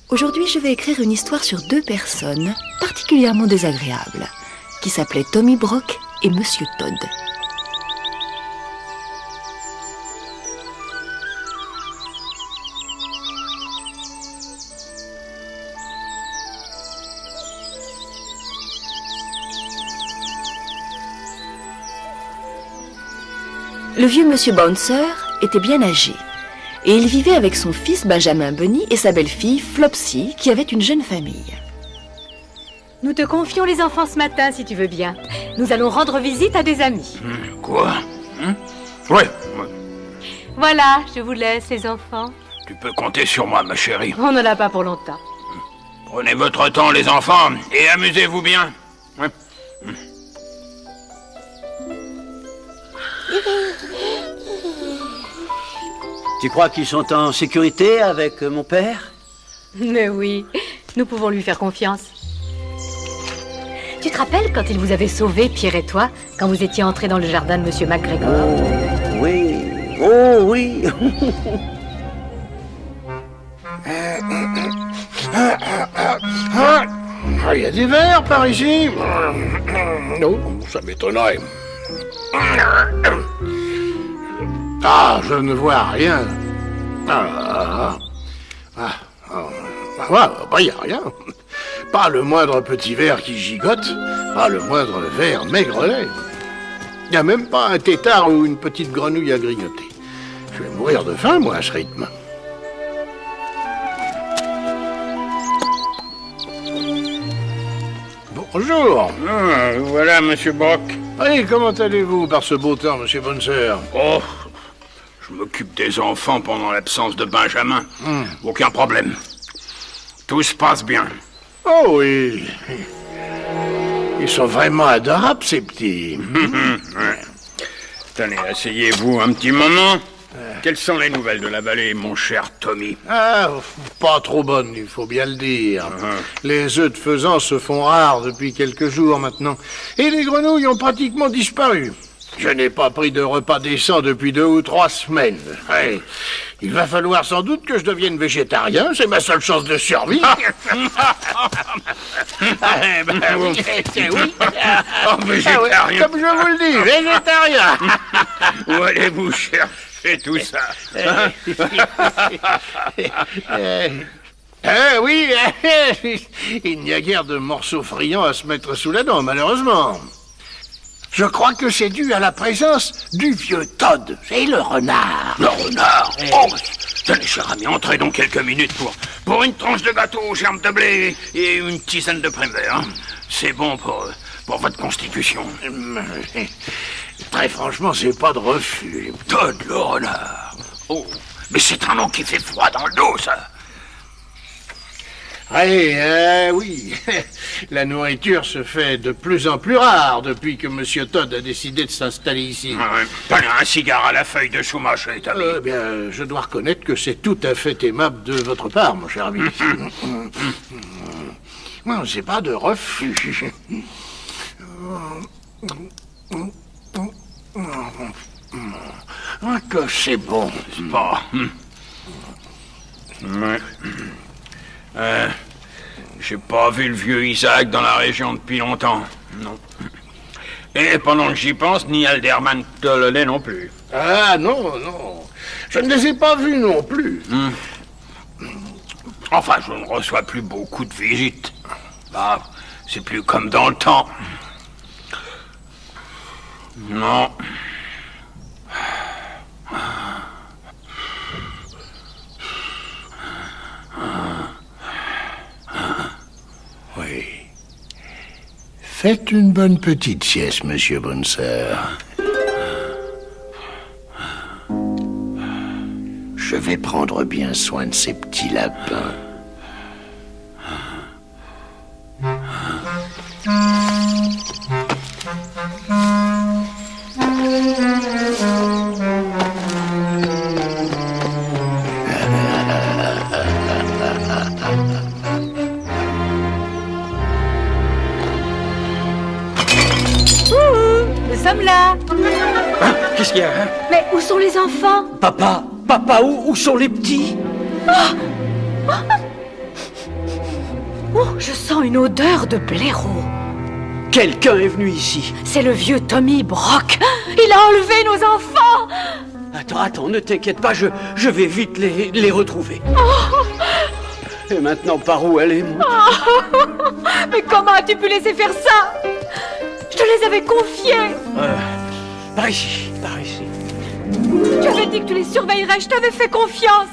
Aujourd'hui, je vais écrire une histoire sur deux personnes particulièrement désagréables, qui s'appelaient Tommy Brock et Monsieur Todd. Le vieux Monsieur Bouncer était bien âgé, et il vivait avec son fils Benjamin Bunny et sa belle-fille Flopsy, qui avait une jeune famille. Nous te confions les enfants ce matin, si tu veux bien. Nous allons rendre visite à des amis. Quoi? Ouais. Voilà, je vous laisse, les enfants. Tu peux compter sur moi, ma chérie. On n'en a pas pour longtemps. Prenez votre temps, les enfants, et amusez-vous bien. Ouais. Tu crois qu'ils sont en sécurité avec mon père? Mais oui, nous pouvons lui faire confiance. Tu te rappelles quand il vous avait sauvé, Pierre et toi, quand vous étiez entrés dans le jardin de Monsieur McGregor? Oh, oui. Oh, oui. Il y a des vers par ici. Non, ça m'étonnerait. Ah, je ne vois rien. Il n'y a rien. Pas le moindre petit ver qui gigote, pas le moindre ver maigrelet. Il n'y a même pas un tétard ou une petite grenouille à grignoter. Je vais mourir de faim, moi, à ce rythme. Bonjour. Voilà, Monsieur Brock. Allez, comment allez-vous par ce beau temps, Monsieur Bouncer? Oh, je m'occupe des enfants pendant l'absence de Benjamin. Aucun problème. Tout se passe bien. Oh oui. Ils sont vraiment adorables, ces petits. Ouais. Tenez, asseyez-vous un petit moment. Quelles sont les nouvelles de la vallée, mon cher Tommy? Ah, pas trop bonnes, il faut bien le dire. Les œufs de faisan se font rares depuis quelques jours maintenant. Et les grenouilles ont pratiquement disparu. Je n'ai pas pris de repas décent depuis 2 ou 3 semaines. Ouais. Il va falloir sans doute que je devienne végétarien, c'est ma seule chance de survie. Oui. Oh, végétarien. Comme je vous le dis, végétarien. Où allez-vous chercher tout ça? Oui, il n'y a guère de morceaux friands à se mettre sous la dent, malheureusement. Je crois que c'est dû à la présence du vieux Todd et le renard. Le renard? Oh, tenez, cher ami, entrez donc quelques minutes pour une tranche de gâteau aux germes de blé et une tisane de primeur. C'est bon pour votre constitution. Très franchement, c'est pas de refus. Todd le renard. Oh, mais c'est un nom qui fait froid dans le dos, ça. Oui, la nourriture se fait de plus en plus rare depuis que Monsieur Todd a décidé de s'installer ici. Tenez, un cigare à la feuille de chômage, ami. Bien, je dois reconnaître que c'est tout à fait aimable de votre part, mon cher ami. Non, c'est pas de refus. Que c'est bon. C'est pas... J'ai pas vu le vieux Isaac dans la région depuis longtemps, non. Et pendant que j'y pense, ni Alderman Tolley non plus. Ah non, je ne les ai pas vus non plus. Enfin, je ne reçois plus beaucoup de visites. Bah, c'est plus comme dans le temps. Non. Oui. Faites une bonne petite sieste, Monsieur Bouncer. Je vais prendre bien soin de ces petits lapins. Nous sommes là. Qu'est-ce qu'il y a, hein? Mais où sont les enfants? Papa, où sont les petits? Je sens une odeur de blaireau. Quelqu'un est venu ici. C'est le vieux Tommy Brock. Il a enlevé nos enfants. Attends, ne t'inquiète pas, je vais vite les retrouver. Et maintenant, par où aller, mon... Mais comment as-tu pu laisser faire ça? Je te les avais confiés. Par ici, par ici. Tu avais dit que tu les surveillerais, je t'avais fait confiance.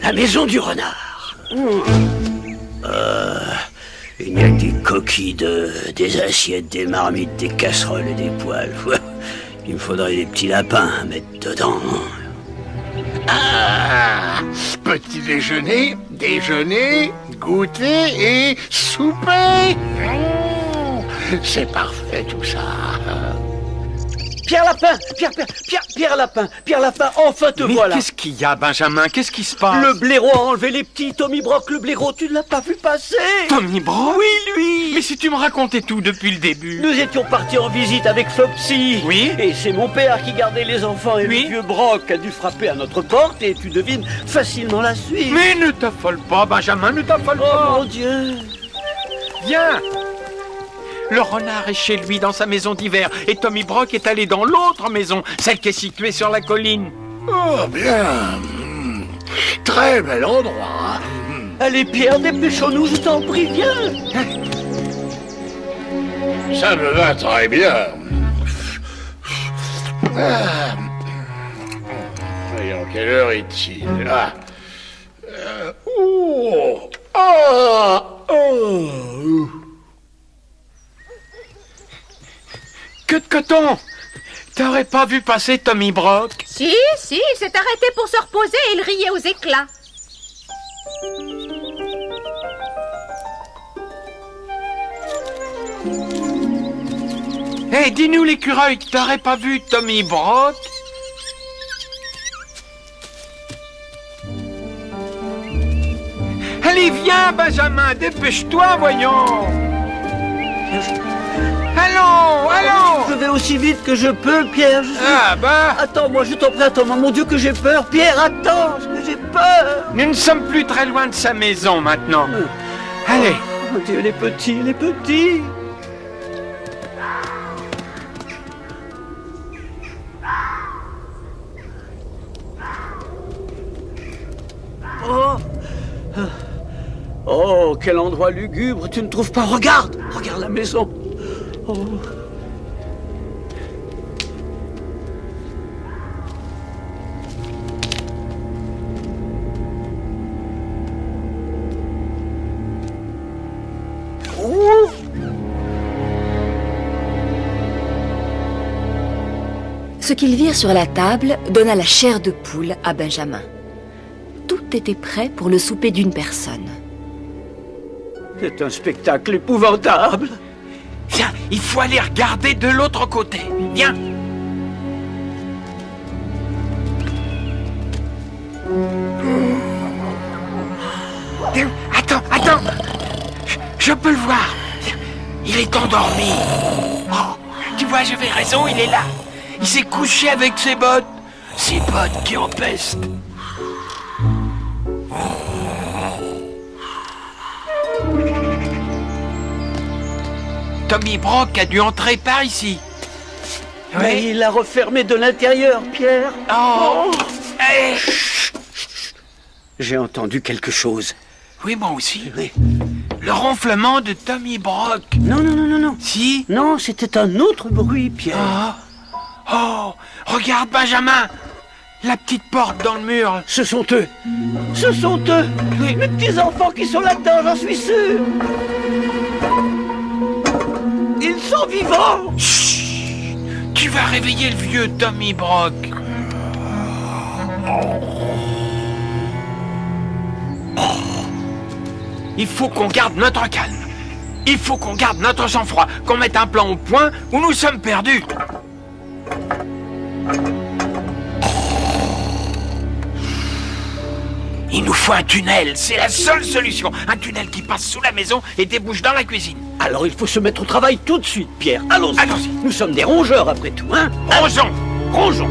La maison du renard. Il y a des coquilles des assiettes, des marmites, des casseroles et des poêles. Il me faudrait des petits lapins à mettre dedans. Ah, petit déjeuner, goûter et souper. C'est parfait tout ça. Pierre Lapin, Pierre Lapin, enfin te Mais voilà. qu'est-ce qu'il y a, Benjamin? Qu'est-ce qui se passe? Le blaireau a enlevé les petits, Tommy Brock, le blaireau, tu ne l'as pas vu passer? Tommy Brock? Oui, lui. Mais si tu me racontais tout depuis le début. Nous étions partis en visite avec Flopsy. Oui. Et c'est mon père qui gardait les enfants et Oui. le vieux Brock a dû frapper à notre porte et tu devines facilement la suite. Mais ne t'affole pas, Benjamin, ne t'affole Oh pas. mon Dieu. Viens. Le renard est chez lui dans sa maison d'hiver et Tommy Brock est allé dans l'autre maison, celle qui est située sur la colline. Oh bien. Très bel endroit. Allez Pierre, dépêchons-nous, je t'en prie, viens. Ça me va très bien. Ah. Voyons, quelle heure est-il? Ah. Oh. Ah. Oh. Que de coton! T'aurais pas vu passer Tommy Brock? Si, il s'est arrêté pour se reposer et il riait aux éclats. Hé, dis-nous l'écureuil, t'aurais pas vu Tommy Brock? Allez, viens, Benjamin, dépêche-toi, voyons! Allons! Je vais aussi vite que je peux, Pierre. Ah, bah, Attends, moi je t'en prie, attends, mon Dieu que j'ai peur. Pierre, attends, que j'ai peur. nous ne sommes plus très loin de sa maison maintenant. Allez, Oh Dieu, les petits, les petits. Oh. Oh, quel endroit lugubre, tu ne trouves pas? Regarde la maison. Oh. Oh. Ce qu'ils virent sur la table donna la chair de poule à Benjamin. Tout était prêt pour le souper d'une personne. C'est un spectacle épouvantable. viens, il faut aller regarder de l'autre côté. Viens. Attends. Je peux le voir. Il est endormi. Oh, tu vois, j'avais raison, il est là. Il s'est couché avec ses bottes. Ses bottes qui empestent. Tommy Brock a dû entrer par ici. Mais il l'a refermé de l'intérieur, Pierre. Oh, eh. J'ai entendu quelque chose. Oui, moi aussi. Oui. Le ronflement de Tommy Brock. Non. Si. Non, c'était un autre bruit, Pierre. Oh, regarde, Benjamin. La petite porte dans le mur. Ce sont eux. Oui. Mes petits enfants qui sont là-dedans, j'en suis sûr. Ils sont vivants. Chut. Tu vas réveiller le vieux Tommy Brock. Il faut qu'on garde notre calme. Il faut qu'on garde notre sang-froid, qu'on mette un plan au point ou nous sommes perdus. Il nous faut un tunnel, c'est la seule solution. Un tunnel qui passe sous la maison et débouche dans la cuisine. Alors il faut se mettre au travail tout de suite, Pierre. Allons-y. Allons-y. Nous sommes des rongeurs après tout, hein? Rongeons. Rongeons.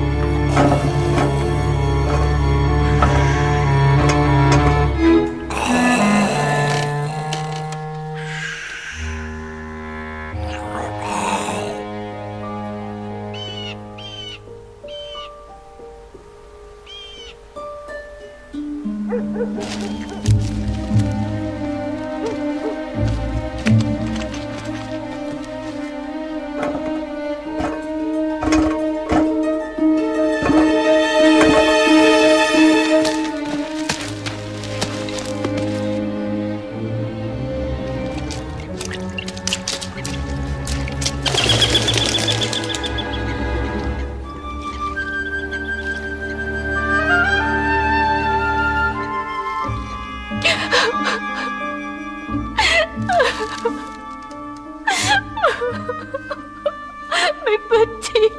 Mes petits,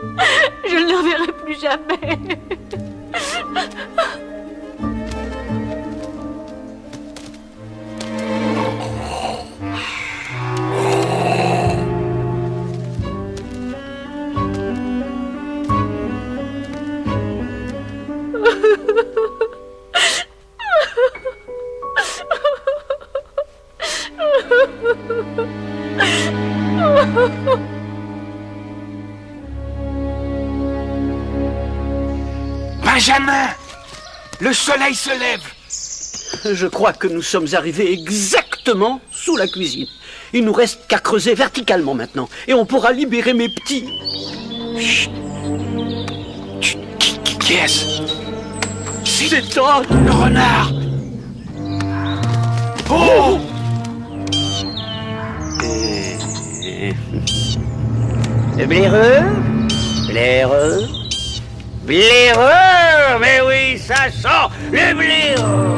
je ne les reverrai plus jamais. Benjamin, le soleil se lève. Je crois que nous sommes arrivés exactement sous la cuisine. Il nous reste qu'à creuser verticalement maintenant. Et on pourra libérer mes petits. Chut. Qui est-ce? C'est Todd, Le renard. Oh! Blaireux, blaireux, blaireux. Mais oui, ça sent le blaireux.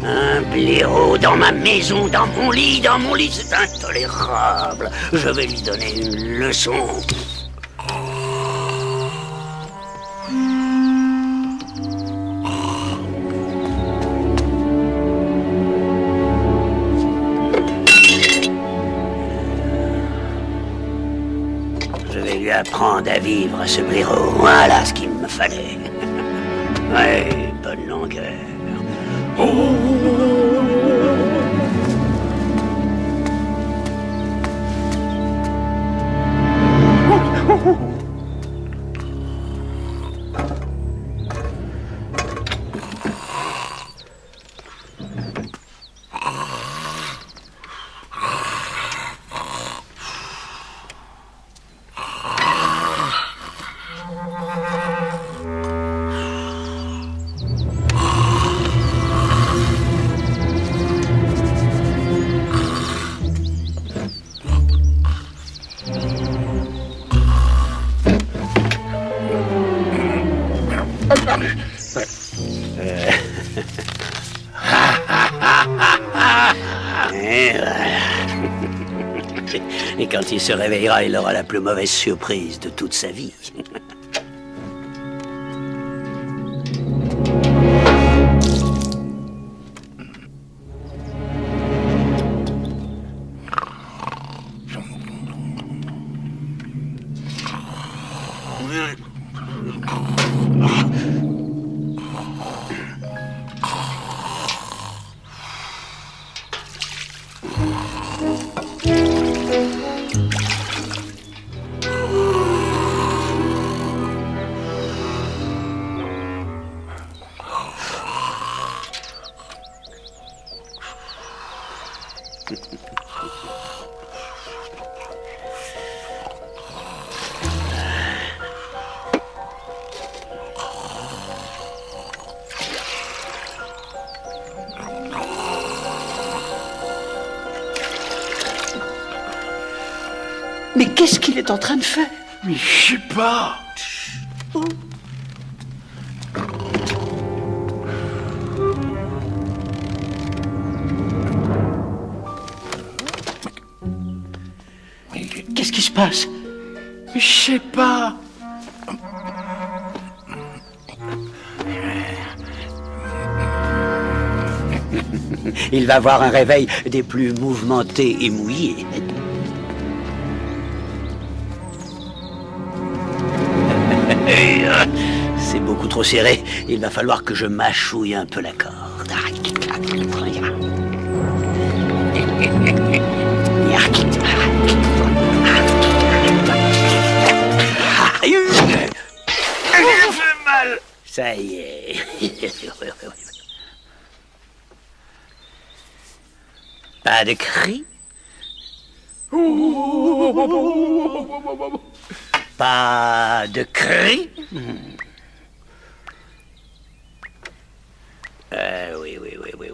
Un blaireau dans ma maison, dans mon lit, c'est intolérable. Je vais lui donner une leçon. Je vais lui apprendre à vivre, ce blaireau. Voilà ce qu'il me fallait. Ouais, bonne longueur. Et quand il se réveillera, il aura la plus mauvaise surprise de toute sa vie. Mais qu'est-ce qu'il est en train de faire? Mais je sais pas. Qu'est-ce qui se passe? Mais je sais pas. Il va avoir un réveil des plus mouvementés et mouillés. C'est beaucoup trop serré. Il va falloir que je mâchouille un peu la corde. Ça fait mal. Ça y est. Pas de cris? Pas de cris?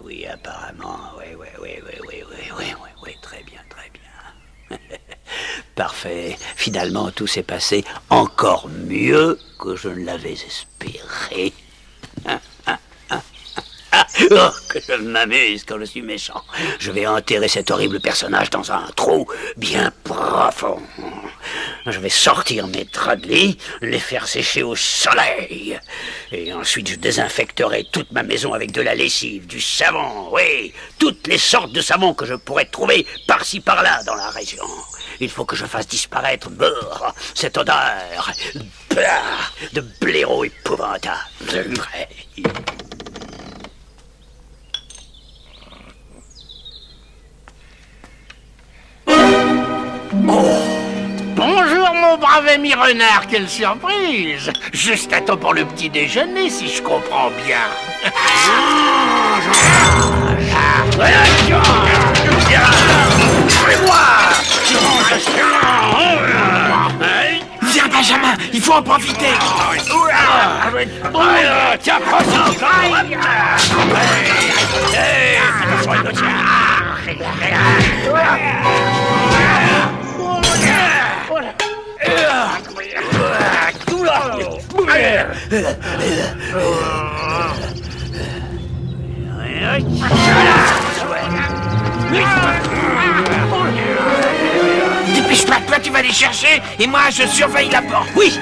Oui, apparemment, oui, très bien. Parfait. Finalement, tout s'est passé encore mieux que je ne l'avais espéré. Oh, que je m'amuse quand je suis méchant. Je vais enterrer cet horrible personnage dans un trou bien profond. Je vais sortir mes draps de lit, les faire sécher au soleil. Et ensuite, je désinfecterai toute ma maison avec de la lessive, du savon, oui, toutes les sortes de savons que je pourrais trouver par-ci par-là dans la région. Il faut que je fasse disparaître cette odeur de blaireau épouvantable. Bonjour mon brave ami renard, quelle surprise! Juste à temps pour le petit déjeuner, si je comprends bien. Viens, Benjamin, il faut en profiter. Tiens, prends Dépêche-toi, toi tu vas les chercher et moi je surveille la porte. Oui.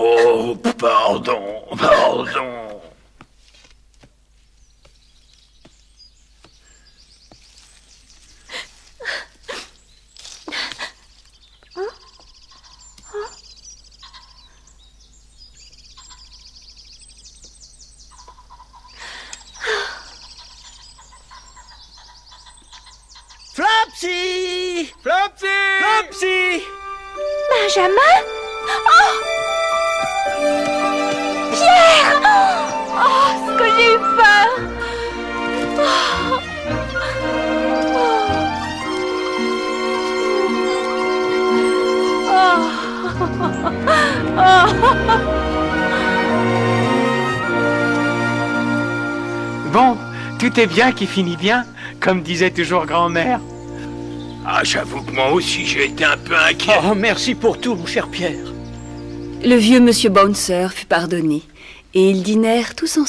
Oh, pardon. Flopsy! Flopsy! Benjamin? Oh! Pierre! Oh, ce que j'ai eu peur! Bon, tout est bien qui finit bien, comme disait toujours grand-mère. Ah, j'avoue que moi aussi j'ai été un peu inquiet. Oh, merci pour tout, mon cher Pierre. Le vieux monsieur Bouncer fut pardonné, et ils dînèrent tous ensemble.